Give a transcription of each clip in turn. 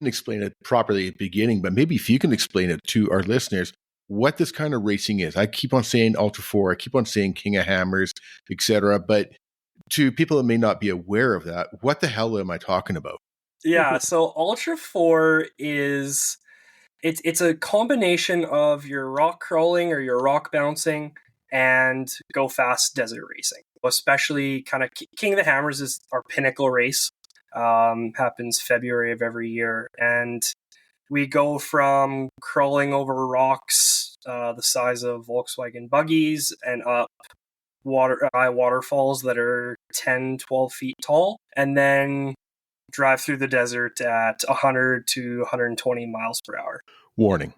explain it properly at the beginning, but maybe if you can explain it to our listeners, what this kind of racing is. I keep on saying Ultra 4, I keep on saying King of Hammers, etc. But to people that may not be aware of that, what the hell am I talking about? Yeah, so Ultra 4 is it's a combination of your rock crawling or your rock bouncing and go fast desert racing. Especially kind of King of the Hammers is our pinnacle race. Happens February of every year, and we go from crawling over rocks the size of Volkswagen buggies and up high waterfalls that are 10, 12 feet tall, and then drive through the desert at 100 to 120 miles per hour. Warning.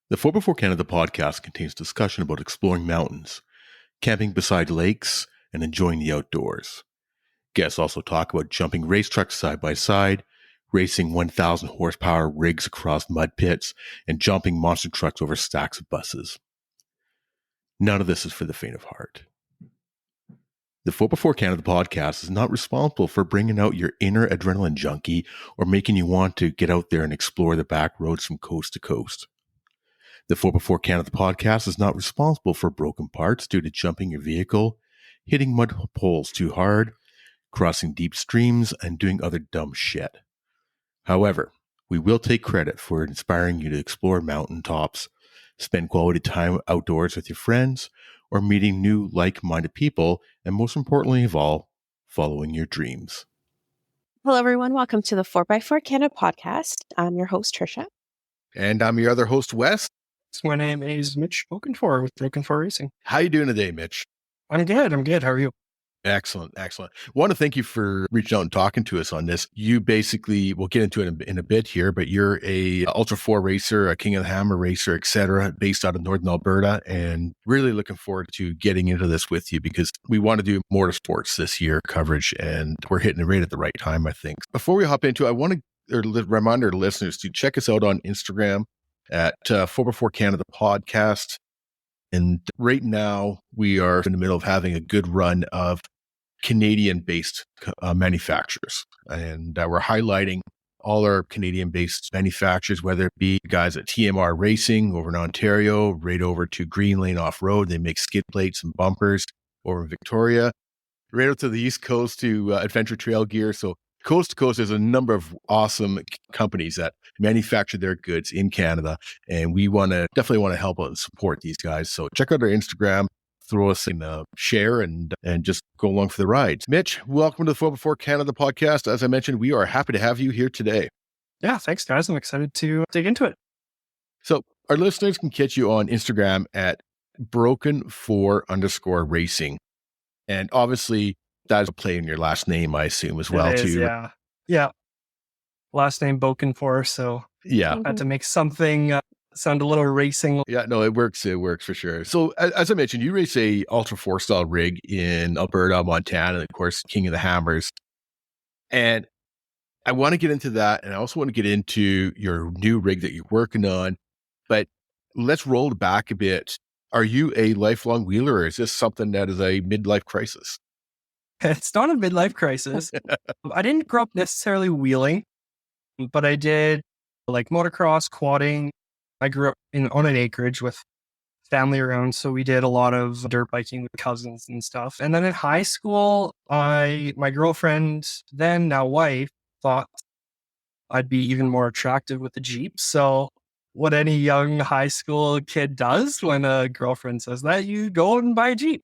The 4x4 Canada podcast contains discussion about exploring mountains, camping beside lakes, and enjoying the outdoors. Guests also talk about jumping race trucks side by side, racing 1,000 horsepower rigs across mud pits, and jumping monster trucks over stacks of buses. None of this is for the faint of heart. The 4x4 Canada podcast is not responsible for bringing out your inner adrenaline junkie or making you want to get out there and explore the back roads from coast to coast. The 4x4 Canada podcast is not responsible for broken parts due to jumping your vehicle, hitting mud poles too hard, crossing deep streams, and doing other dumb shit. However, we will take credit for inspiring you to explore mountaintops, spend quality time outdoors with your friends, or meeting new like-minded people, and most importantly of all, following your dreams. Hello, everyone. Welcome to the 4x4 Canada podcast. I'm your host, Trisha. And I'm your other host, Wes. My name is Mitch Broken4 with Broken4 Racing. How you doing today, Mitch? I'm good. How are you? Excellent. Want to thank you for reaching out and talking to us on this. You basically, we'll get into it in a bit here, but you're a Ultra 4 racer, a King of the Hammer racer, etc., based out of Northern Alberta, and really looking forward to getting into this with you because we want to do motorsports this year coverage, and we're hitting it right at the right time, I think. Before we hop into it, I want to remind our listeners to check us out on Instagram at 4x4 Canada Podcast. And right now, we are in the middle of having a good run of Canadian-based manufacturers. And we're highlighting all our Canadian-based manufacturers, whether it be guys at TMR Racing over in Ontario, right over to Green Lane Off-Road. They make skid plates and bumpers over in Victoria, right out to the East Coast to Adventure Trail Gear. So coast to coast, there's a number of awesome companies that manufacture their goods in Canada, and we definitely want to help out and support these guys. So check out our Instagram, throw us in a share, and just go along for the ride. Mitch, welcome to the 4x4 Canada podcast. As I mentioned, we are happy to have you here today. Yeah, thanks, guys. I'm excited to dig into it. So our listeners can catch you on Instagram at broken4_racing, and obviously that is a play in your last name, I assume, as well, too. Yeah. Last name Broken4, so yeah, I had to make something sound a little racing. Yeah, no, it works for sure. So as I mentioned, you race a Ultra 4 style rig in Alberta, Montana, and of course, King of the Hammers. And I want to get into that, and I also want to get into your new rig that you're working on. But let's roll back a bit. Are you a lifelong wheeler, or is this something that is a midlife crisis? It's not a midlife crisis. I didn't grow up necessarily wheeling, but I did like motocross, quadding. I grew up on an acreage with family around, so we did a lot of dirt biking with cousins and stuff. And then in high school, my girlfriend, then now wife, thought I'd be even more attractive with the Jeep. So what any young high school kid does when a girlfriend says that, you go and buy a Jeep.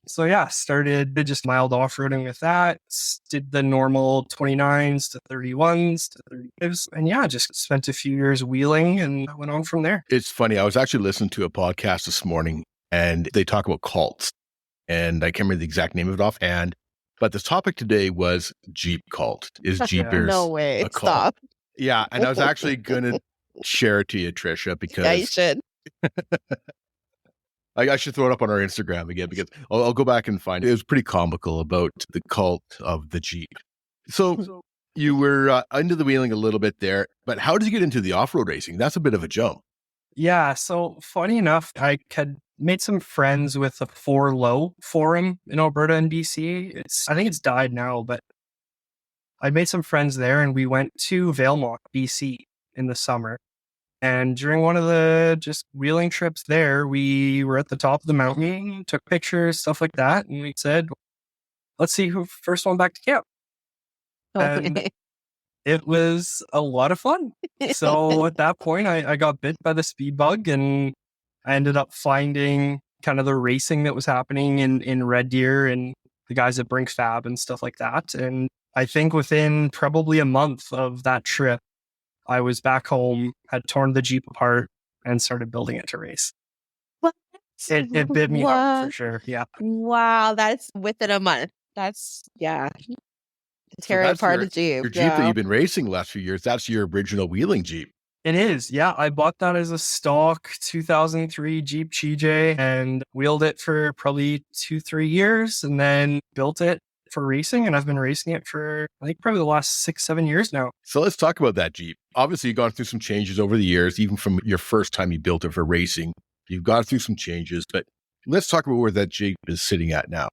So yeah, started just mild off-roading with that, did the normal 29s to 31s to 35s, and yeah, just spent a few years wheeling and went on from there. It's funny, I was actually listening to a podcast this morning, and they talk about cults, and I can't remember the exact name of it offhand, but the topic today was Jeep cult. Is Jeepers No way, a cult? stop. Yeah, and I was actually going to share it to you, Trisha, because... Yeah, you should. I should throw it up on our Instagram again, because I'll go back and find it. It was pretty comical about the cult of the Jeep. So you were into the wheeling a little bit there, but how did you get into the off-road racing? That's a bit of a jump. Yeah, so funny enough, I had made some friends with a 4Low forum in Alberta and BC. I think it's died now, but I made some friends there, and we went to Valemount, BC in the summer. And during one of the just wheeling trips there, we were at the top of the mountain, took pictures, stuff like that. And we said, let's see who first one back to camp. And it was a lot of fun. So at that point, I got bit by the speed bug, and I ended up finding kind of the racing that was happening in Red Deer and the guys at Brink Fab and stuff like that. And I think within probably a month of that trip, I was back home, had torn the Jeep apart, and started building it to race. What? It bit me hard for sure. Yeah. Wow, that's within a month. That's tearing apart a Jeep. Your Jeep that you've been racing the last few years, that's your original wheeling Jeep. It is. Yeah. I bought that as a stock 2003 Jeep GJ and wheeled it for probably 2-3 years and then built it for racing. And I've been racing it for, I think, probably the last 6-7 years now. So let's talk about that Jeep. Obviously, you've gone through some changes over the years, even from your first time you built it for racing. You've gone through some changes, but let's talk about where that Jeep is sitting at now.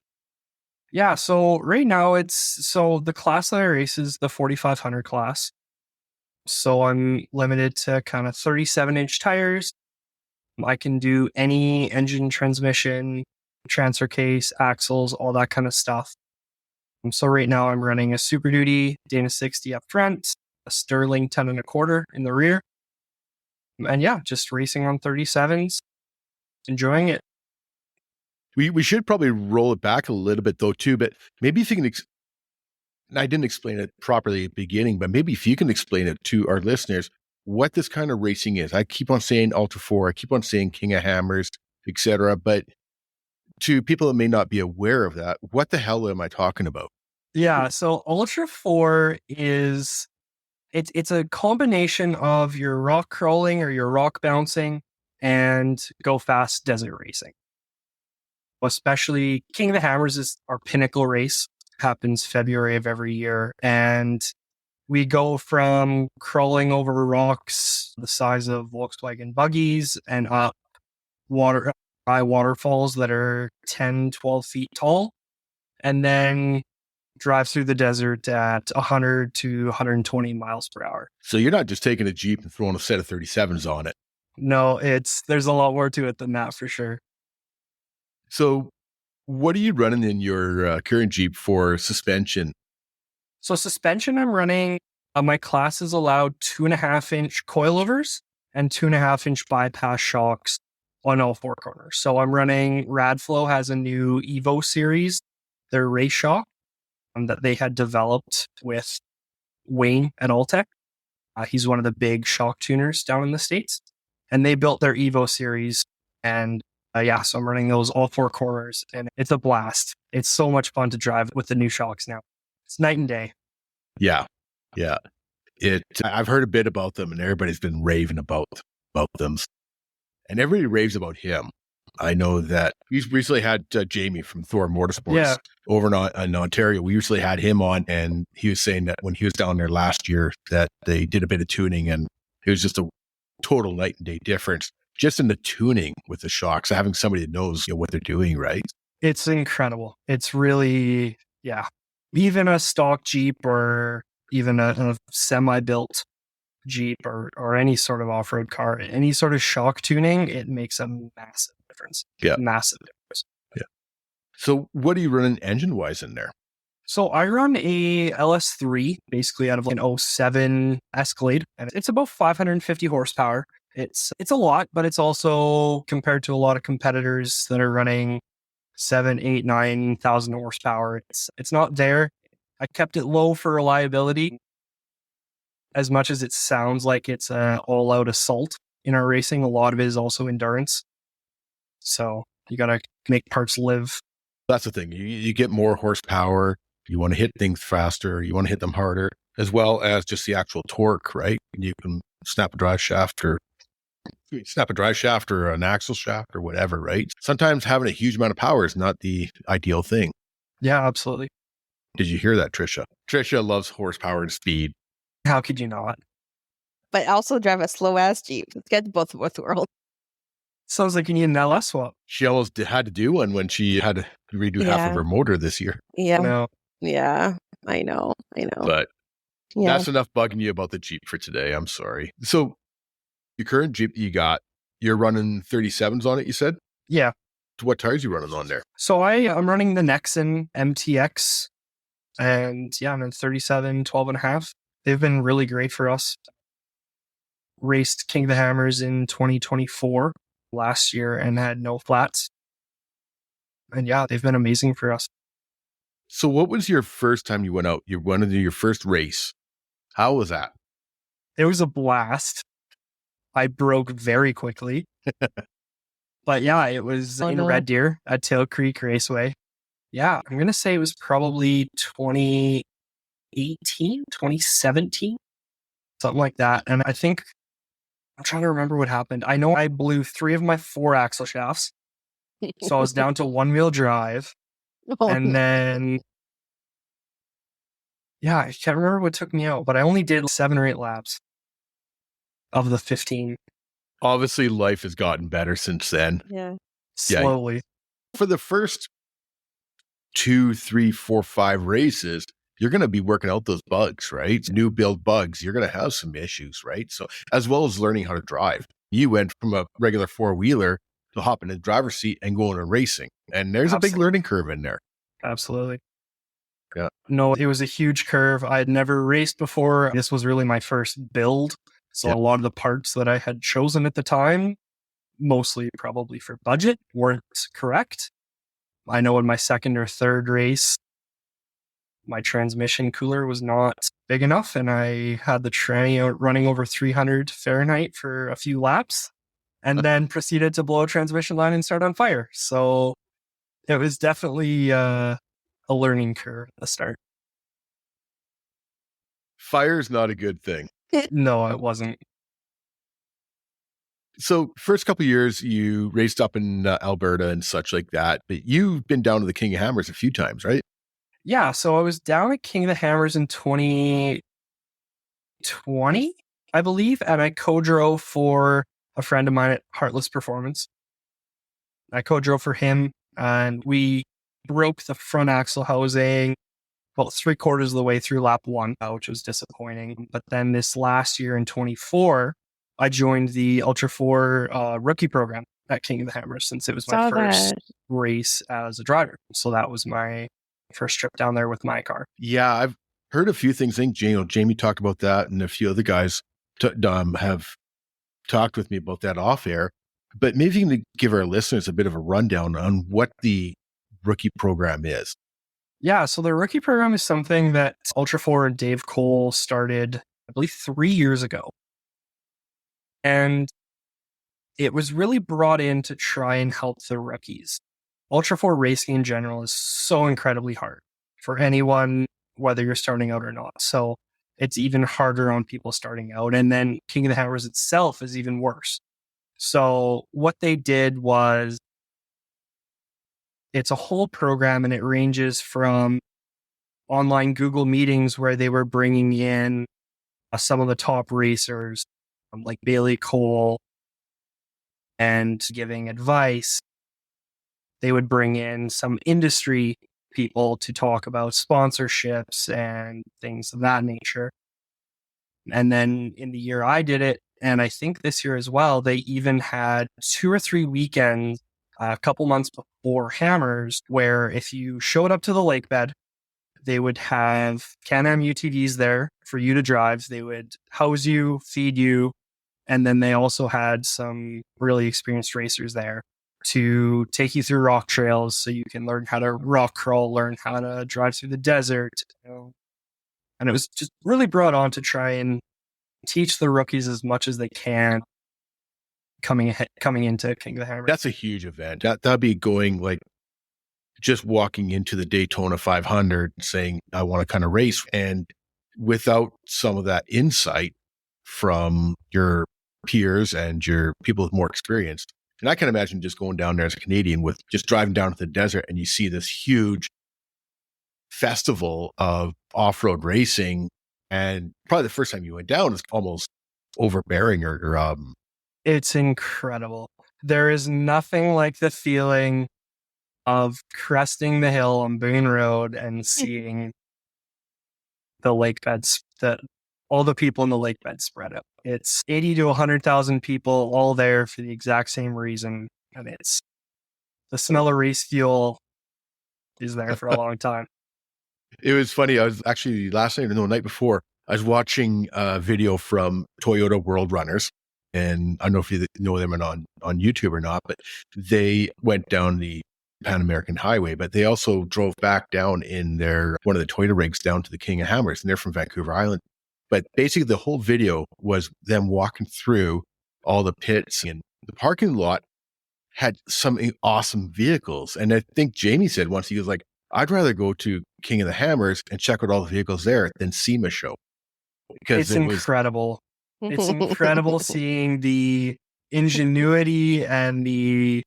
Yeah. So right now the class that I race is the 4500 class. So I'm limited to kind of 37-inch tires. I can do any engine, transmission, transfer case, axles, all that kind of stuff. So right now I'm running a Super Duty Dana 60 up front, a Sterling 10 1/4 in the rear. And yeah, just racing on 37s, enjoying it. We should probably roll it back a little bit though too, but maybe if you can, I didn't explain it properly at the beginning, but maybe if you can explain it to our listeners, what this kind of racing is. I keep on saying Ultra 4, I keep on saying King of Hammers, etc. But to people that may not be aware of that, what the hell am I talking about? Yeah, so Ultra 4 is it's a combination of your rock crawling or your rock bouncing and go fast desert racing. Especially King of the Hammers is our pinnacle race, happens February of every year, and we go from crawling over rocks the size of Volkswagen buggies and up high waterfalls that are 10, 12 feet tall, and then drive through the desert at 100 to 120 miles per hour. So you're not just taking a Jeep and throwing a set of 37s on it. No, there's a lot more to it than that for sure. So what are you running in your current Jeep for suspension? So suspension, I'm running, my class is allowed 2.5-inch coilovers and 2.5-inch bypass shocks on all four corners. So I'm running, Radflow has a new Evo series, their race shock that they had developed with Wayne at Alltech. He's one of the big shock tuners down in the States. And they built their Evo series. And so I'm running those all four corners. And it's a blast. It's so much fun to drive with the new shocks now. It's night and day. Yeah. Yeah. I've heard a bit about them and everybody's been raving about them. And everybody raves about him. I know that we recently had Jamie from Thor Motorsports over in Ontario. We recently had him on, and he was saying that when he was down there last year that they did a bit of tuning, and it was just a total night and day difference just in the tuning with the shocks, having somebody that knows what they're doing, right? It's incredible. It's really, even a stock Jeep or even a semi-built Jeep or any sort of off-road car, any sort of shock tuning, it makes a massive difference. Yeah. Massive difference. Yeah. So what are you running engine-wise in there? So I run a LS3, basically out of an 07 Escalade, and it's about 550 horsepower. It's a lot, but it's also, compared to a lot of competitors that are running 7, 8, 9,000 horsepower, it's not there. I kept it low for reliability. As much as it sounds like it's an all-out assault in our racing, a lot of it is also endurance. So you got to make parts live. That's the thing. You get more horsepower. You want to hit things faster. You want to hit them harder, as well as just the actual torque, right? You can snap a drive shaft or an axle shaft or whatever, right? Sometimes having a huge amount of power is not the ideal thing. Yeah, absolutely. Did you hear that, Trisha? Trisha loves horsepower and speed. How could you not? But also drive a slow-ass Jeep. Let's get both worlds. Sounds like you need an LS swap. She almost had to do one when she had to redo half of her motor this year. Yeah. No. Yeah. I know. But Yeah. That's enough bugging you about the Jeep for today. I'm sorry. So your current Jeep that you got, you're running 37s on it, you said? Yeah. What tires you running on there? So I'm running the Nexen MTX, and I'm in 37, 12 and a half. They've been really great for us. Raced King of the Hammers in 2024 last year and had no flats. And they've been amazing for us. So what was your first time you went out? You went to your first race. How was that? It was a blast. I broke very quickly. But it was in Red Deer at Tail Creek Raceway. Yeah, I'm going to say it was probably 2018, 2017, something like that. And I think I'm trying to remember what happened. I know I blew 3 of my 4 axle shafts. So I was down to 1-wheel drive. And then, I can't remember what took me out, but I only did 7 or 8 laps of the 15. Obviously, life has gotten better since then. Yeah. Slowly. For the first 2, 3, 4, 5 races, you're going to be working out those bugs, right? New build bugs. You're going to have some issues, right? So as well as learning how to drive, you went from a regular 4-wheeler to hopping in the driver's seat and going and racing. And there's a big learning curve in there. Absolutely. Yeah. No, it was a huge curve. I had never raced before. This was really my first build. So a lot of the parts that I had chosen at the time, mostly probably for budget, weren't correct. I know in my second or third race, my transmission cooler was not big enough, and I had the tranny out running over 300 Fahrenheit for a few laps, and then proceeded to blow a transmission line and start on fire. So it was definitely a learning curve at the start. Fire's not a good thing. No, it wasn't. So first couple of years, you raced up in Alberta and such like that, but you've been down to the King of Hammers a few times, right? Yeah, so I was down at King of the Hammers in 2020, I believe, and I co-drove for a friend of mine at Heartless Performance. I co-drove for him, and we broke the front axle housing about 3/4 of the way through lap 1, which was disappointing. But then this last year in 24, I joined the Ultra 4 rookie program at King of the Hammers, since it was my first race as a driver. So that was my first trip down there with my car. Yeah, I've heard a few things. I think Jamie talked about that, and a few other guys have talked with me about that off air. But maybe you can give our listeners a bit of a rundown on what the rookie program is. Yeah, so the rookie program is something that Ultra 4 and Dave Cole started, I believe, 3 years ago. And it was really brought in to try and help the rookies. Ultra 4 racing in general is so incredibly hard for anyone, whether you're starting out or not. So it's even harder on people starting out. And then King of the Hammers itself is even worse. So what they did was, it's a whole program, and it ranges from online Google meetings where they were bringing in some of the top racers, like Bailey Cole, and giving advice. They would bring in some industry people to talk about sponsorships and things of that nature. And then in the year I did it, and I think this year as well, they even had 2 or 3 weekends, a couple months before Hammers, where if you showed up to the lake bed, they would have Can-Am UTVs there for you to drive. They would house you, feed you, and then they also had some really experienced racers there to take you through rock trails so you can learn how to rock crawl, learn how to drive through the desert. And it was just really brought on to try and teach the rookies as much as they can coming into King of the Hammer. That's a huge event. That'd be going like just walking into the Daytona 500 saying, I want to kind of race. And without some of that insight from your peers and your people with more experience. And I can imagine just going down there as a Canadian with just driving down to the desert, and you see this huge festival of off-road racing. And probably the first time you went down is almost overbearing or it's incredible. There is nothing like the feeling of cresting the hill on Boone Road and seeing the lake beds that all the people in the lake bed spread out. It's 80 to 100,000 people all there for the exact same reason. And it's the smell of race fuel is there for a long time. It was funny. I was actually last night, or no, the night before, I was watching a video from Toyota World Runners. And I don't know if you know them on YouTube or not, but they went down the Pan American Highway, but they also drove back down in one of the Toyota rigs down to the King of Hammers, and they're from Vancouver Island. But basically the whole video was them walking through all the pits, and the parking lot had some awesome vehicles. And I think Jamie said once, he was like, I'd rather go to King of the Hammers and check out all the vehicles there than SEMA show. Because it's incredible. It's incredible seeing the ingenuity and the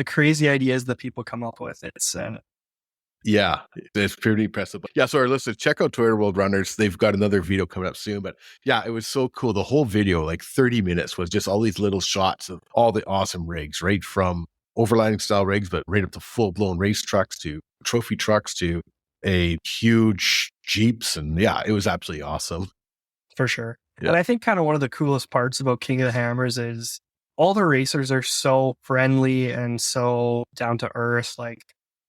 crazy ideas that people come up with. It's pretty impressive. Yeah, so our listeners, check out Toyota World Runners. They've got another video coming up soon. But yeah, it was so cool. The whole video, like 30 minutes, was just all these little shots of all the awesome rigs, right from overlanding style rigs, but right up to full-blown race trucks to trophy trucks to a huge Jeeps. And yeah, it was absolutely awesome. For sure. Yeah. And I think kind of one of the coolest parts about King of the Hammers is all the racers are so friendly and so down to earth. Like,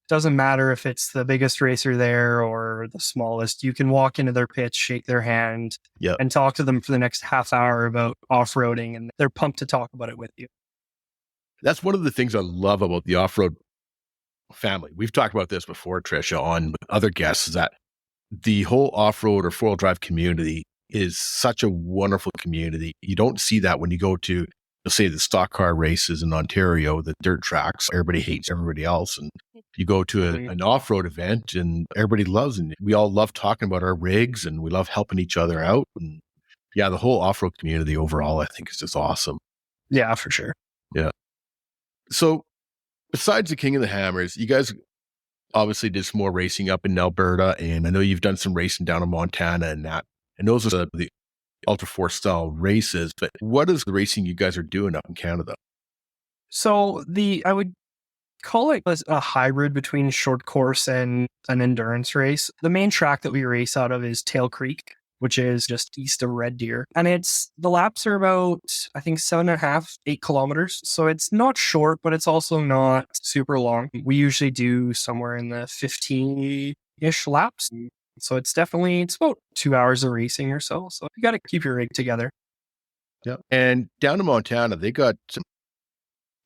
doesn't matter if it's the biggest racer there or the smallest. You can walk into their pits, shake their hand, and talk to them for the next half hour about off-roading, and they're pumped to talk about it with you. That's one of the things I love about the off-road family. We've talked about this before, Tricia, on other guests, is that the whole off-road or four-wheel drive community is such a wonderful community. You don't see that when you go to, let's say, the stock car races in Ontario, the dirt tracks. Everybody hates everybody else. And you go to an off-road event and everybody loves it. We all love talking about our rigs and we love helping each other out. And yeah, the whole off-road community overall, I think, is just awesome. Yeah, for sure. Yeah. So besides the King of the Hammers, you guys obviously did some more racing up in Alberta. And I know you've done some racing down in Montana and that. And those are the Ultra 4 style races, but what is the racing you guys are doing up in Canada? So I would call it a hybrid between short course and an endurance race. The main track that we race out of is Tail Creek, which is just east of Red Deer. And the laps are about, I think, 7.5, 8 kilometers. So it's not short, but it's also not super long. We usually do somewhere in the 15-ish laps. So it's about 2 hours of racing or so. So you got to keep your rig together. Yeah. And down in Montana, they got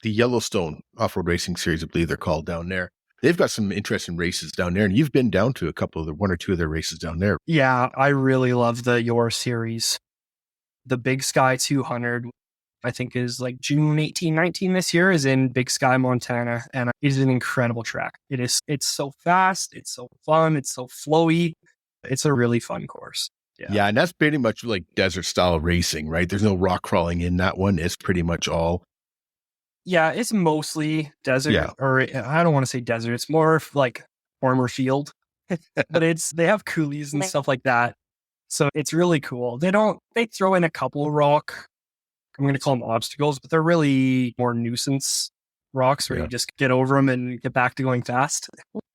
the Yellowstone Off-Road Racing Series, I believe they're called down there. They've got some interesting races down there. And you've been down to one or two of their races down there. Yeah, I really love the Your Series. The Big Sky 200, I think is like June 18, 19 this year, is in Big Sky, Montana. And it is an incredible track. It's so fast. It's so fun. It's so flowy. It's a really fun course. Yeah. And that's pretty much like desert style racing, right? There's no rock crawling in that one. It's pretty much all. Yeah, it's mostly desert, or I don't want to say desert. It's more like farmer field, but they have coulees and stuff like that. So it's really cool. They throw in a couple of rock, I'm going to call them obstacles, but they're really more nuisance rocks where you just get over them and get back to going fast.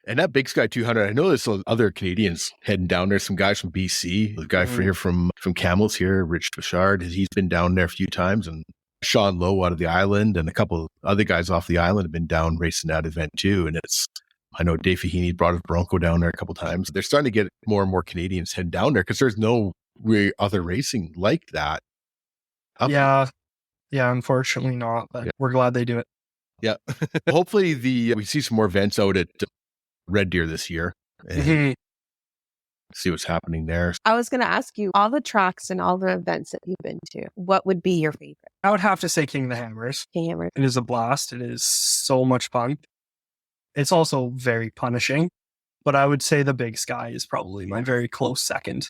And that Big Sky 200, I know there's some other Canadians heading down there. Some guys from BC, the guy from Camels here, Rich Bouchard, he's been down there a few times, and Sean Lowe out of the island and a couple other guys off the island have been down racing that event too. And I know Dave Fahini brought his Bronco down there a couple times. They're starting to get more and more Canadians heading down there because there's no other racing like that. Yeah, unfortunately not, but we're glad they do it. Yeah. Hopefully we see some more events out at Red Deer this year and see what's happening there. I was going to ask you, all the tracks and all the events that you've been to, what would be your favorite? I would have to say King of the Hammers. King of the Hammers. It is a blast. It is so much fun. It's also very punishing, but I would say the Big Sky is probably my very close second.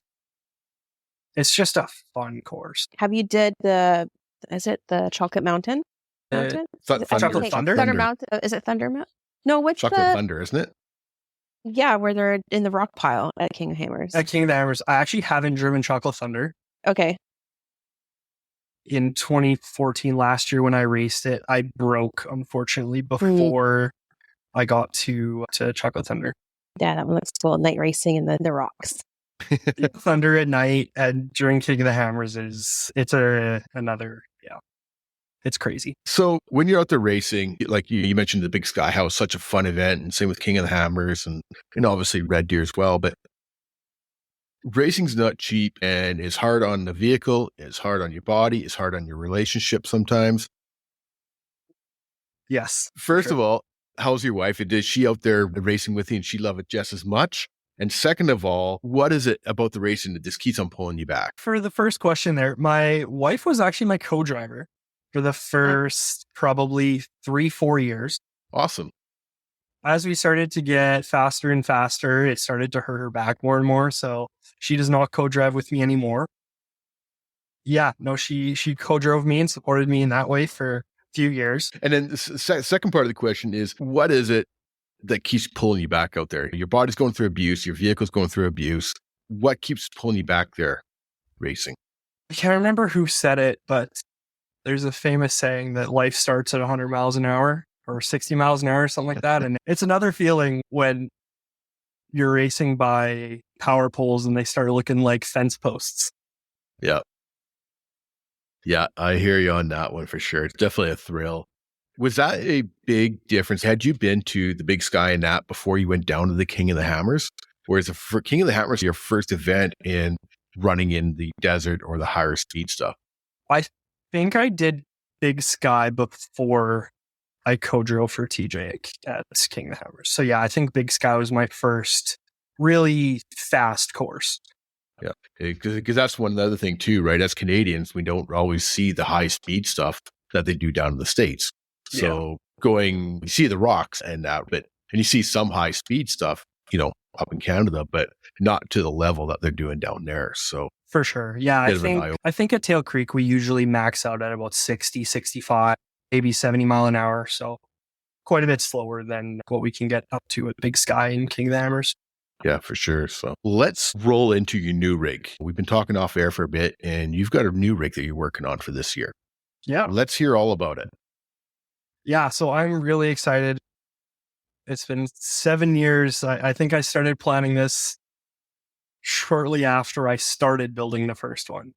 It's just a fun course. Have you did is it the Chocolate Mountain? Chocolate Thunder? Thunder Mountain? Is it Thunder Mountain? No, which Chocolate Thunder, isn't it? Yeah, where they're in the rock pile at King of Hammers. At King of the Hammers, I actually haven't driven Chocolate Thunder. Okay. In 2014, last year when I raced it, I broke, unfortunately, before I got to Chocolate Thunder. Yeah, that one looks cool. Night racing in the rocks. Thunder at night and during King of the Hammers another, it's crazy. So when you're out there racing, like you mentioned the Big Sky, how it's such a fun event, and same with King of the Hammers and obviously Red Deer as well. But racing's not cheap and it's hard on the vehicle, it's hard on your body, it's hard on your relationship sometimes. Yes. First of all, how's your wife? Is she out there racing with you and she love it just as much? And second of all, what is it about the racing that just keeps on pulling you back? For the first question there, my wife was actually my co-driver for the first probably 3-4 years. Awesome. As we started to get faster and faster, it started to hurt her back more and more. So she does not co-drive with me anymore. Yeah, no, she co-drove me and supported me in that way for a few years. And then the second part of the question is, what is it that keeps pulling you back out there? Your body's going through abuse, your vehicle's going through abuse. What keeps pulling you back there racing? I can't remember who said it, but there's a famous saying that life starts at 100 miles an hour or 60 miles an hour or something like that. And it's another feeling when you're racing by power poles and they start looking like fence posts. Yeah. Yeah, I hear you on that one for sure. It's definitely a thrill. Was that a big difference? Had you been to the Big Sky and that before you went down to the King of the Hammers? Whereas for King of the Hammers, your first event in running in the desert or the higher speed stuff? I think I did Big Sky before I co-drove for TJ at King of the Hammers. So yeah, I think Big Sky was my first really fast course. Yeah, because that's one other thing too, right? As Canadians, we don't always see the high speed stuff that they do down in the States. So you see the rocks and that, and you see some high speed stuff, up in Canada, but not to the level that they're doing down there. So for sure. Yeah, I think at Tail Creek, we usually max out at about 60, 65, maybe 70 mile an hour. So quite a bit slower than what we can get up to at Big Sky and King of the Hammers. Yeah, for sure. So let's roll into your new rig. We've been talking off air for a bit, and you've got a new rig that you're working on for this year. Yeah. Let's hear all about it. Yeah, so I'm really excited. It's been 7 years. I think I started planning this shortly after I started building the first one.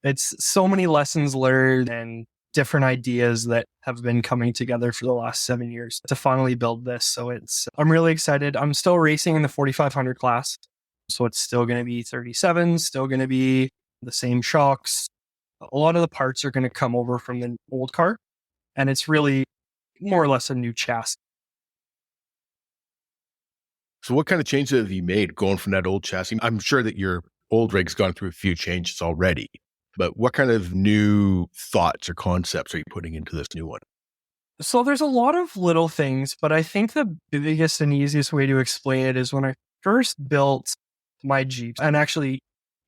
It's so many lessons learned and different ideas that have been coming together for the last 7 years to finally build this. So I'm really excited. I'm still racing in the 4,500 class. So it's still going to be 37, still going to be the same shocks. A lot of the parts are going to come over from the old car. And it's really more or less a new chassis. So what kind of changes have you made going from that old chassis? I'm sure that your old rig's gone through a few changes already, but what kind of new thoughts or concepts are you putting into this new one? So there's a lot of little things, but I think the biggest and easiest way to explain it is when I first built my Jeep, and actually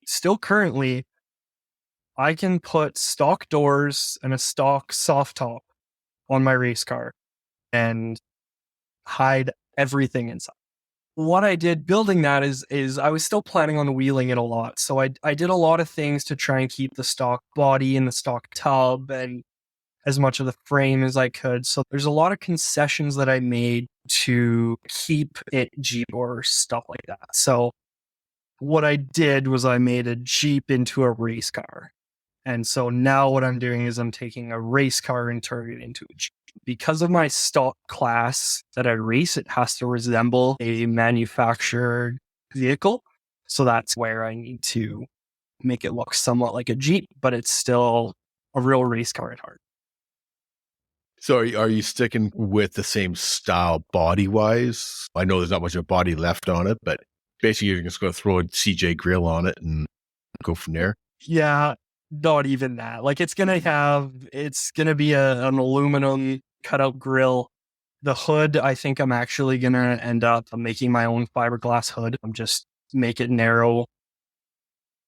still currently, I can put stock doors and a stock soft top on my race car and hide everything inside. What I did building that is I was still planning on wheeling it a lot. So I did a lot of things to try and keep the stock body and the stock tub and as much of the frame as I could. So there's a lot of concessions that I made to keep it Jeep or stuff like that. So what I did was I made a Jeep into a race car. And so now what I'm doing is I'm taking a race car and turning it into a Jeep. Because of my stock class that I race, it has to resemble a manufactured vehicle. So that's where I need to make it look somewhat like a Jeep, but it's still a real race car at heart. So are you sticking with the same style body-wise? I know there's not much of a body left on it, but basically you're just going to throw a CJ grill on it and go from there? Yeah, not even that. Like it's going to be an aluminum cutout grill. The hood, I think I'm actually going to end up making my own fiberglass hood. I'm just make it narrow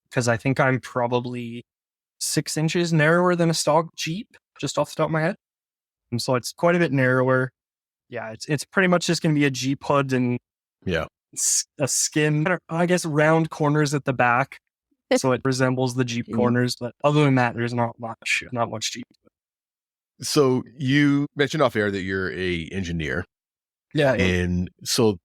because I think I'm probably 6 inches narrower than a stock Jeep, just off the top of my head. And so it's quite a bit narrower. Yeah, it's pretty much just going to be a Jeep hood and a skin, I guess, round corners at the back. So it resembles the Jeep corners. But other than that, there's not much Jeep. So you mentioned off air that you're a engineer. Yeah. And so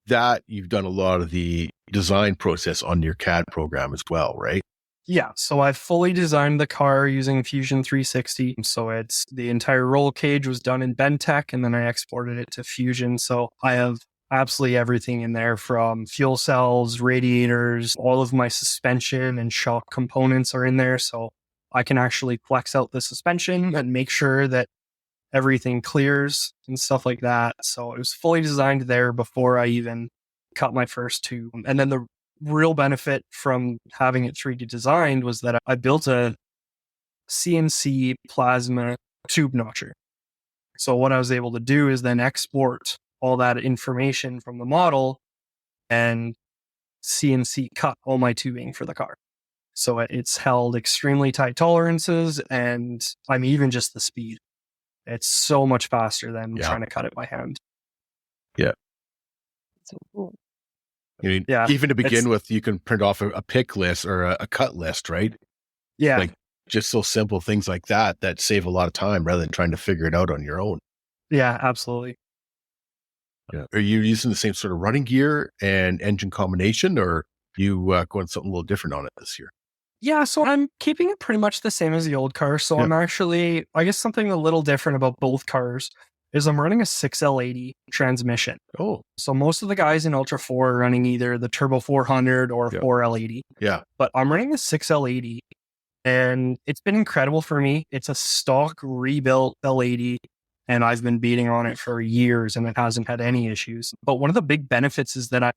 that you've done a lot of the design process on your CAD program as well, right? Yeah, so I fully designed the car using Fusion 360. So it's the entire roll cage was done in Bentech, and then I exported it to Fusion. So I have absolutely everything in there, from fuel cells, radiators, all of my suspension and shock components are in there. So I can actually flex out the suspension and make sure that everything clears and stuff like that. So it was fully designed there before I even cut my first tube. And then the real benefit from having it 3D designed was that I built a CNC plasma tube notcher. So what I was able to do is then export all that information from the model and CNC cut all my tubing for the car. So it's held extremely tight tolerances, and even just the speed. It's so much faster than trying to cut it by hand. Yeah. So cool. I mean, even to begin with, you can print off a pick list or a cut list, right? Yeah. Like just so simple things like that save a lot of time rather than trying to figure it out on your own. Yeah, absolutely. Yeah. Are you using the same sort of running gear and engine combination, or you going something a little different on it this year? Yeah, so I'm keeping it pretty much the same as the old car. So I'm actually, I guess something a little different about both cars is I'm running a 6L80 transmission. Oh. So most of the guys in Ultra 4 are running either the Turbo 400 or 4L80. Yeah. But I'm running the 6L80, and it's been incredible for me. It's a stock rebuilt L80, and I've been beating on it for years, and it hasn't had any issues. But one of the big benefits is that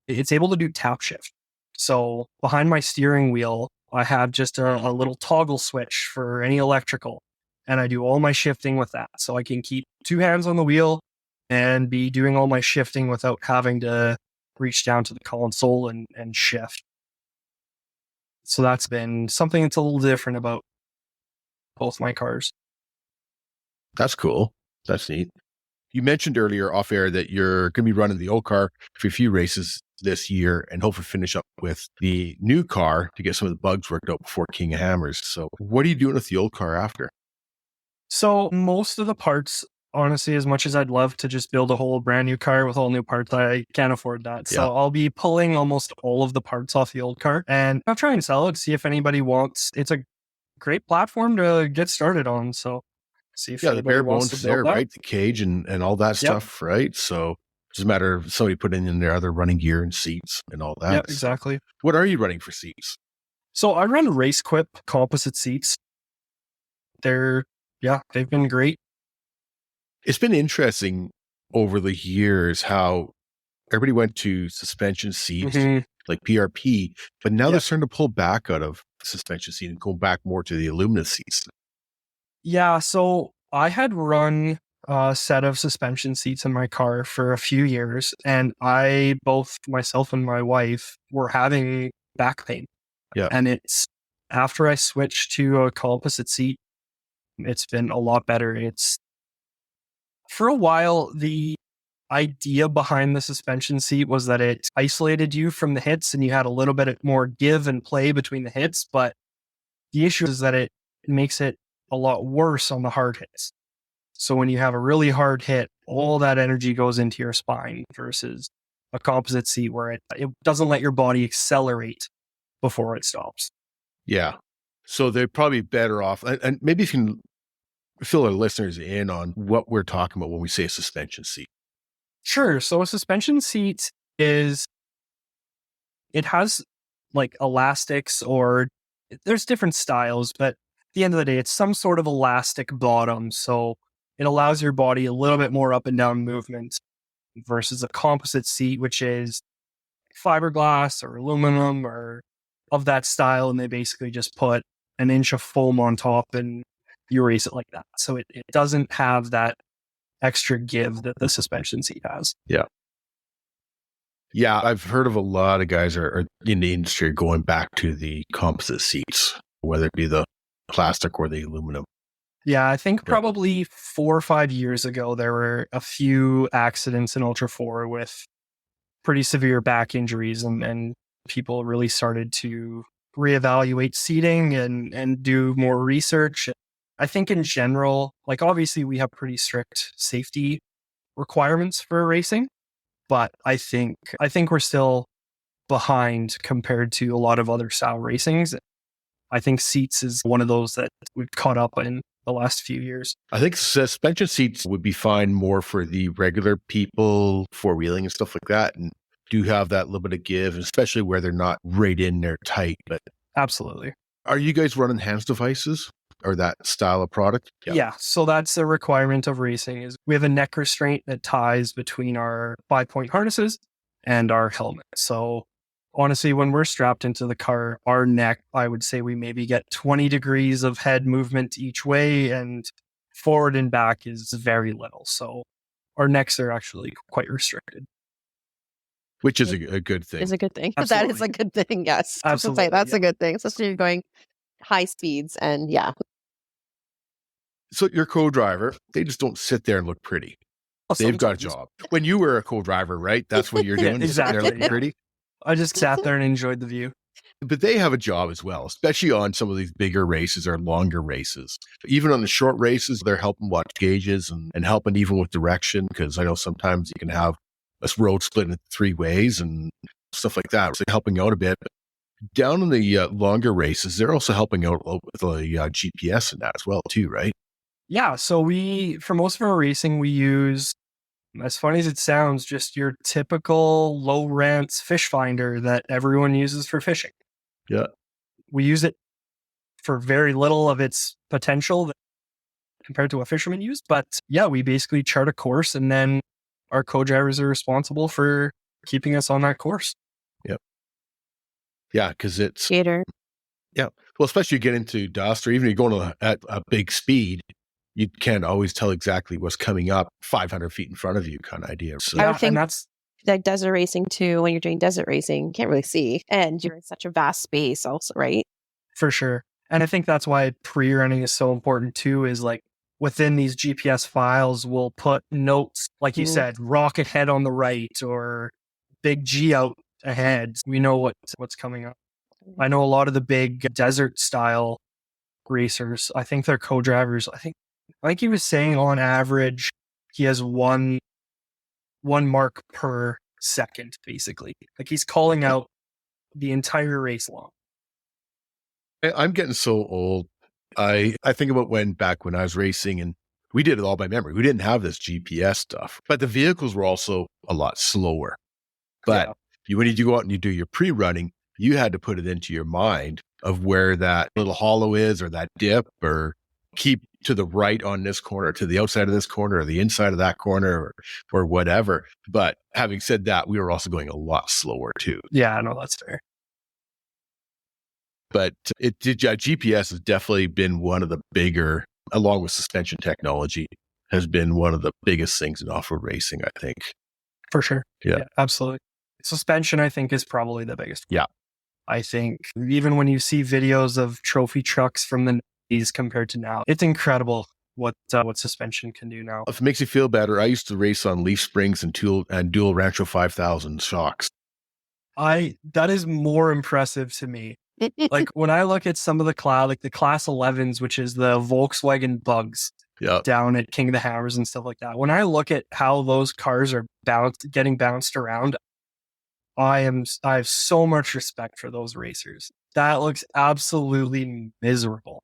it's able to do tap shift. So behind my steering wheel, I have just a little toggle switch for any electrical, and I do all my shifting with that. So I can keep two hands on the wheel and be doing all my shifting without having to reach down to the console and shift. So that's been something that's a little different about both my cars. That's cool. That's neat. You mentioned earlier off air that you're going to be running the old car for a few races this year and hopefully finish up with the new car to get some of the bugs worked out before King of Hammers. So what are you doing with the old car after? So most of the parts, honestly, as much as I'd love to just build a whole brand new car with all new parts, I can't afford that. So I'll be pulling almost all of the parts off the old car, and I'll try and sell it, see if anybody wants. It's a great platform to get started on. So see if the bare bones there, right? The cage and all that stuff, right? So it doesn't matter if somebody put in their other running gear and seats and all that. Yeah, exactly. What are you running for seats? So I run RaceQuip composite seats. They've been great. It's been interesting over the years how everybody went to suspension seats like PRP, but now they're starting to pull back out of suspension seat and go back more to the aluminum seats. Yeah, so I had run a set of suspension seats in my car for a few years, and both myself and my wife were having back pain. Yeah. And it's after I switched to a composite seat, it's been a lot better. It's for a while, the idea behind the suspension seat was that it isolated you from the hits and you had a little bit more give and play between the hits, but the issue is that it makes it a lot worse on the hard hits. So when you have a really hard hit, all that energy goes into your spine versus a composite seat where it doesn't let your body accelerate before it stops. Yeah. So they're probably better off. And maybe you can fill our listeners in on what we're talking about when we say a suspension seat. Sure. So a suspension seat it has like elastics, or there's different styles, but at the end of the day, it's some sort of elastic bottom. So it allows your body a little bit more up and down movement versus a composite seat, which is fiberglass or aluminum or of that style. And they basically just put an inch of foam on top and you race it like that. So it doesn't have that extra give that the suspension seat has. Yeah. Yeah, I've heard of a lot of guys are in the industry going back to the composite seats, whether it be the plastic or the aluminum. Yeah, I think probably 4 or 5 years ago, there were a few accidents in Ultra 4 with pretty severe back injuries, and people really started to reevaluate seating and do more research. I think in general, like obviously we have pretty strict safety requirements for racing, but I think we're still behind compared to a lot of other style racings. I think seats is one of those that we've caught up in the last few years. I think suspension seats would be fine more for the regular people, four-wheeling and stuff like that, and do have that little bit of give, especially where they're not right in there tight. But absolutely. Are you guys running hands devices or that style of product? Yeah. So that's a requirement of racing is we have a neck restraint that ties between our 5-point harnesses and our helmet. So honestly, when we're strapped into the car, our neck, I would say we maybe get 20 degrees of head movement each way, and forward and back is very little. So our necks are actually quite restricted. Which is a good thing. It's a good thing. Absolutely. That is a good thing, yes. Absolutely. That's a good thing, especially if you're going high speeds and So your co-driver, they just don't sit there and look pretty. They've got a job. When you were a co-driver, right? That's what you're doing. Yeah, exactly. They're looking pretty. I just sat there and enjoyed the view. But they have a job as well, especially on some of these bigger races or longer races. Even on the short races, they're helping watch gauges and helping even with direction, because I know sometimes you can have a road split into three ways and stuff like that. So helping out a bit. But down in the longer races, they're also helping out with the GPS and that as well too, right? Yeah. So for most of our racing, we use, as funny as it sounds, just your typical low rents fish finder that everyone uses for fishing. Yeah. We use it for very little of its potential compared to what fishermen use. But yeah, we basically chart a course, and then our co-drivers are responsible for keeping us on that course. Yep. Yeah, because it's... Skater. Yeah. Well, especially you get into dust, or even you're going at a big speed, you can't always tell exactly what's coming up 500 feet in front of you kind of idea. So, I would think and that's like desert racing too, when you're doing desert racing, you can't really see. And you're in such a vast space also, right? for sure. And I think that's why pre-running is so important too, is like within these GPS files, we'll put notes, like you said, rocket head on the right or big G out ahead. We know what's coming up. I know a lot of the big desert style racers, I think they're co-drivers. I think he was saying on average, he has one mark per second, basically. Like he's calling out the entire race long. I'm getting so old. I think about back when I was racing, and we did it all by memory. We didn't have this GPS stuff, but the vehicles were also a lot slower. But when you go out and you do your pre-running, you had to put it into your mind of where that little hollow is, or that dip, or keep to the right on this corner, to the outside of this corner, or the inside of that corner, or whatever. But having said that, we were also going a lot slower too. Yeah, no, that's fair. But GPS has definitely been one of the bigger, along with suspension technology, has been one of the biggest things in off-road racing, I think. For sure. Yeah, absolutely. Suspension, I think, is probably the biggest. Yeah. I think even when you see videos of trophy trucks from the 90s compared to now, it's incredible what suspension can do now. If it makes you feel better, I used to race on leaf springs and dual Rancho 5000 shocks. That is more impressive to me. Like when I look at some of the class 11s, which is the Volkswagen Bugs down at King of the Hammers and stuff like that. When I look at how those cars are getting bounced around, I have so much respect for those racers. That looks absolutely miserable,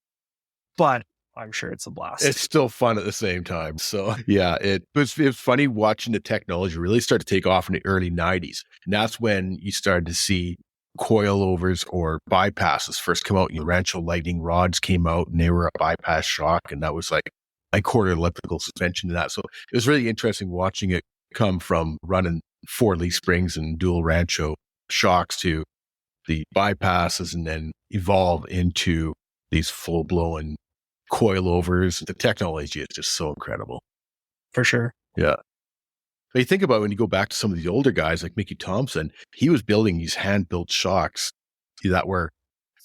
but I'm sure it's a blast. It's still fun at the same time. So yeah, it was funny watching the technology really start to take off in the early 90s. And that's when you started to see coilovers or bypasses first come out. Rancho Lightning rods came out, and they were a bypass shock. And that was like a quarter elliptical suspension to that. So it was really interesting watching it come from running 4 leaf springs and dual Rancho shocks to the bypasses, and then evolve into these full-blown coilovers. The technology is just so incredible. For sure. Yeah. But you think about when you go back to some of the older guys like Mickey Thompson, he was building these hand-built shocks that were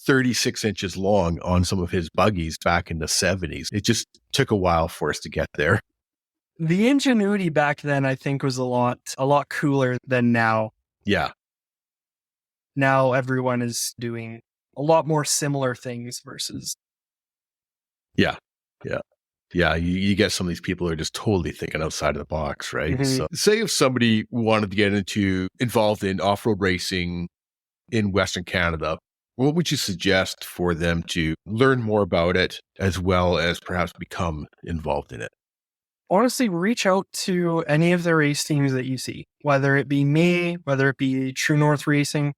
36 inches long on some of his buggies back in the 70s. It just took a while for us to get there. The ingenuity back then, I think, was a lot cooler than now. Yeah. Now everyone is doing a lot more similar things versus. Yeah. You get some of these people who are just totally thinking outside of the box, right? Mm-hmm. So say if somebody wanted to get involved in off-road racing, in Western Canada, what would you suggest for them to learn more about it as well as perhaps become involved in it? Honestly, reach out to any of the race teams that you see, whether it be me, whether it be True North Racing,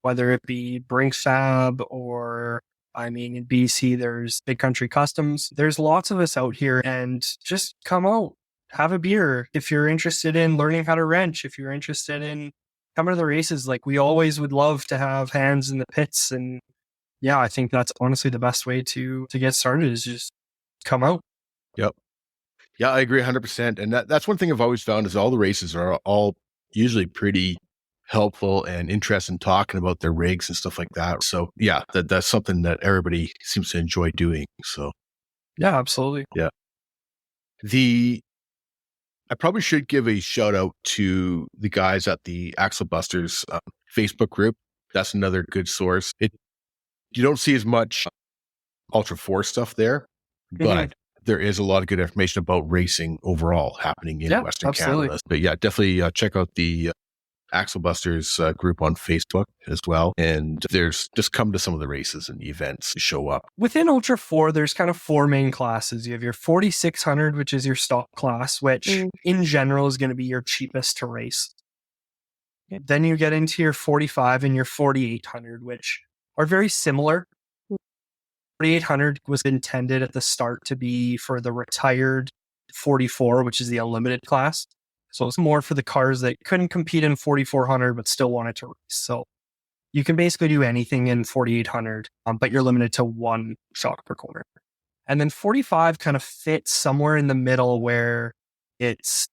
whether it be Brink Fab, or in BC, there's Big Country Customs. There's lots of us out here, and just come out, have a beer. If you're interested in learning how to wrench, if you're interested in coming to the races, like, we always would love to have hands in the pits. And yeah, I think that's honestly the best way to get started, is just come out. Yep. Yeah, I agree 100%. And that's one thing I've always found is all the races are all usually pretty helpful and interested in talking about their rigs and stuff like that. So yeah, that's something that everybody seems to enjoy doing. So Yeah, absolutely. yeah. I probably should give a shout out to the guys at the Axle Busters Facebook group. That's another good source. You don't see as much Ultra 4 stuff there, but there is a lot of good information about racing overall happening in Western Canada. But yeah, definitely check out the Axle Busters group on Facebook as well. And just come to some of the races and events to show up. Within Ultra 4, there's kind of 4 main classes. You have your 4600, which is your stock class, which in general is going to be your cheapest to race. Then you get into your 45 and your 4800, which are very similar. 4800 was intended at the start to be for the retired 44, which is the unlimited class. So it's more for the cars that couldn't compete in 4400 but still wanted to race. So you can basically do anything in 4800, but you're limited to 1 shock per corner. And then 45 kind of fits somewhere in the middle, where it's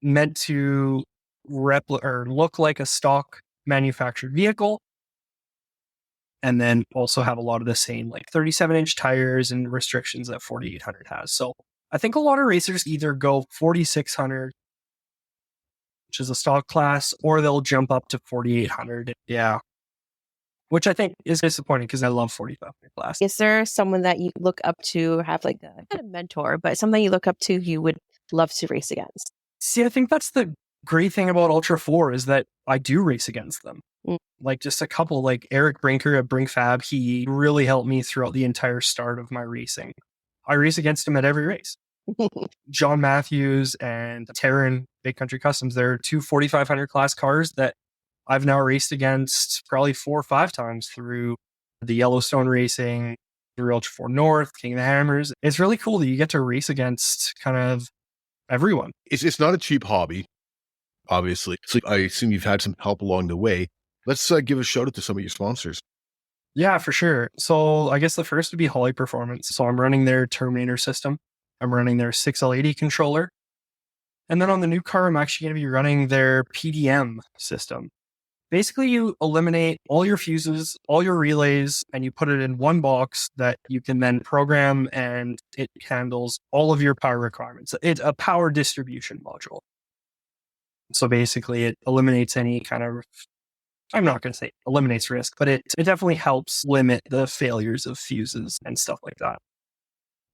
meant to look like a stock manufactured vehicle, and then also have a lot of the same, like 37-inch tires and restrictions that 4800 has. So I think a lot of racers either go 4600, which is a stock class, or they'll jump up to 4800. Yeah. Which I think is disappointing, because I love 4500 class. Is there someone that you look up to, have like not a mentor, but someone you look up to you would love to race against? See, I think that's the great thing about Ultra 4, is that I do race against them. Like, just a couple, like Eric Brinker at Brink Fab, he really helped me throughout the entire start of my racing. I race against him at every race. John Matthews and Taryn, Big Country Customs, they're 2 4500 class cars that I've now raced against probably 4 or 5 times through the Yellowstone racing, through Ultra 4 North, King of the Hammers. It's really cool that you get to race against kind of everyone. It's not a cheap hobby, obviously. So I assume you've had some help along the way. Let's give a shout out to some of your sponsors. Yeah, for sure. So I guess the first would be Holly Performance. So I'm running their Terminator system. I'm running their 6L80 controller. And then on the new car, I'm actually going to be running their PDM system. Basically, you eliminate all your fuses, all your relays, and you put it in one box that you can then program, and it handles all of your power requirements. It's a power distribution module. So basically, it eliminates any kind of, I'm not going to say eliminates risk, but it definitely helps limit the failures of fuses and stuff like that.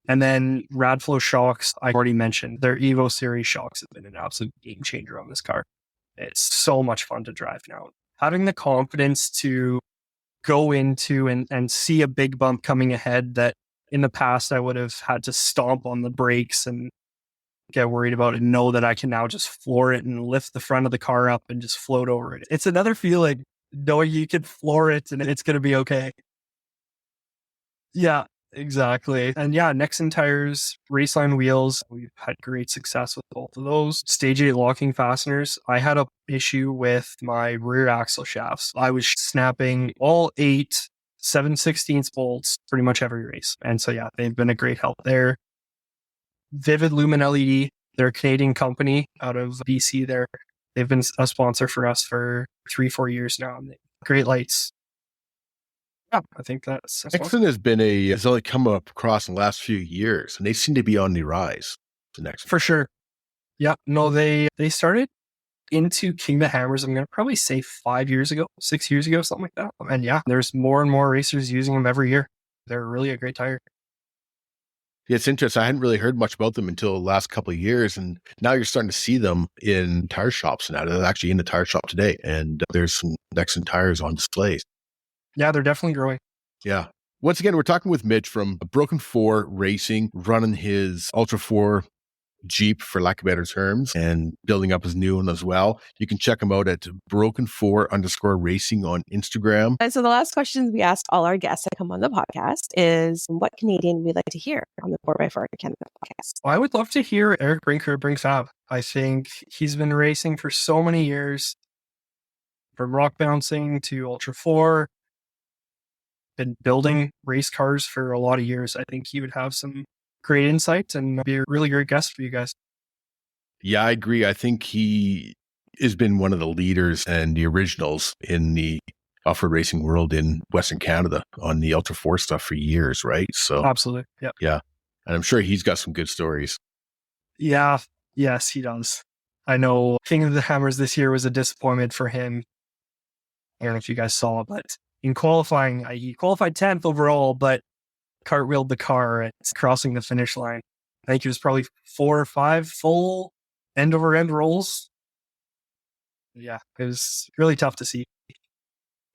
And then Radflow shocks, I already mentioned, their Evo Series shocks have been an absolute game changer on this car. It's so much fun to drive now. Having the confidence to go into and see a big bump coming ahead that in the past I would have had to stomp on the brakes and get worried about it, and know that I can now just floor it and lift the front of the car up and just float over it. It's another feeling, knowing you can floor it and it's going to be okay. Yeah, exactly. And yeah, Nexon tires, Raceline wheels, we've had great success with both of those. Stage 8 locking fasteners. I had an issue with my rear axle shafts. I was snapping all 8 7/16 bolts pretty much every race. And so yeah, they've been a great help there. Vivid Lumen LED, they're a Canadian company out of BC there. They've been a sponsor for us for 3-4 years now. And great lights. Yeah, I think that's Nexon has only come up across in the last few years, and they seem to be on the rise. The next for sure. Yeah, no, they started into King of the Hammers, I'm going to probably say 5 years ago, 6 years ago, something like that. And yeah, there's more and more racers using them every year. They're really a great tire. It's interesting. I hadn't really heard much about them until the last couple of years, and now you're starting to see them in tire shops now. They're actually in the tire shop today, and there's some excellent tires on displays. Yeah, they're definitely growing. Yeah. Once again, we're talking with Mitch from Broken 4 Racing, running his Ultra 4 Jeep, for lack of better terms, and building up his new one as well. You can check him out at broken4_racing on Instagram. And so the last question we ask all our guests that come on the podcast is, what Canadian we'd like to hear on the 4x4 Canada podcast? I would love to hear Eric Brinker bring Fab. I think he's been racing for so many years, from rock bouncing to Ultra 4, been building race cars for a lot of years. I think he would have some great insight and be a really great guest for you guys. Yeah, I agree. I think he has been one of the leaders and the originals in the off-road racing world in Western Canada on the Ultra 4 stuff for years, right? So Absolutely. Yeah. Yeah. And I'm sure he's got some good stories. Yeah. Yes, he does. I know King of the Hammers this year was a disappointment for him. I don't know if you guys saw, but in qualifying, he qualified 10th overall, but cartwheeled the car at crossing the finish line. I think it was probably 4 or 5 full end over end rolls. Yeah, it was really tough to see.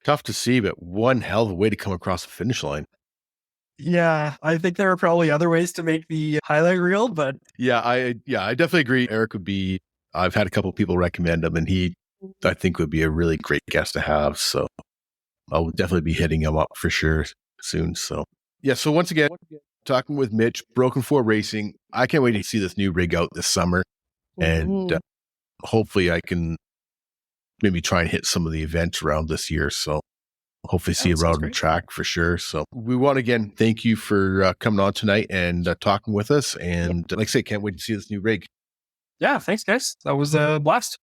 Tough to see, but one hell of a way to come across the finish line. Yeah, I think there are probably other ways to make the highlight reel, but Yeah, I definitely agree. Eric would be, I've had a couple of people recommend him, and he, I think, would be a really great guest to have. So I'll definitely be hitting him up for sure soon. So yeah, so once again, talking with Mitch, Broken 4 Racing. I can't wait to see this new rig out this summer. And hopefully I can maybe try and hit some of the events around this year. So hopefully see you around the track for sure. So we want to again thank you for coming on tonight and talking with us. And like I say, can't wait to see this new rig. yeah, thanks guys. That was a blast.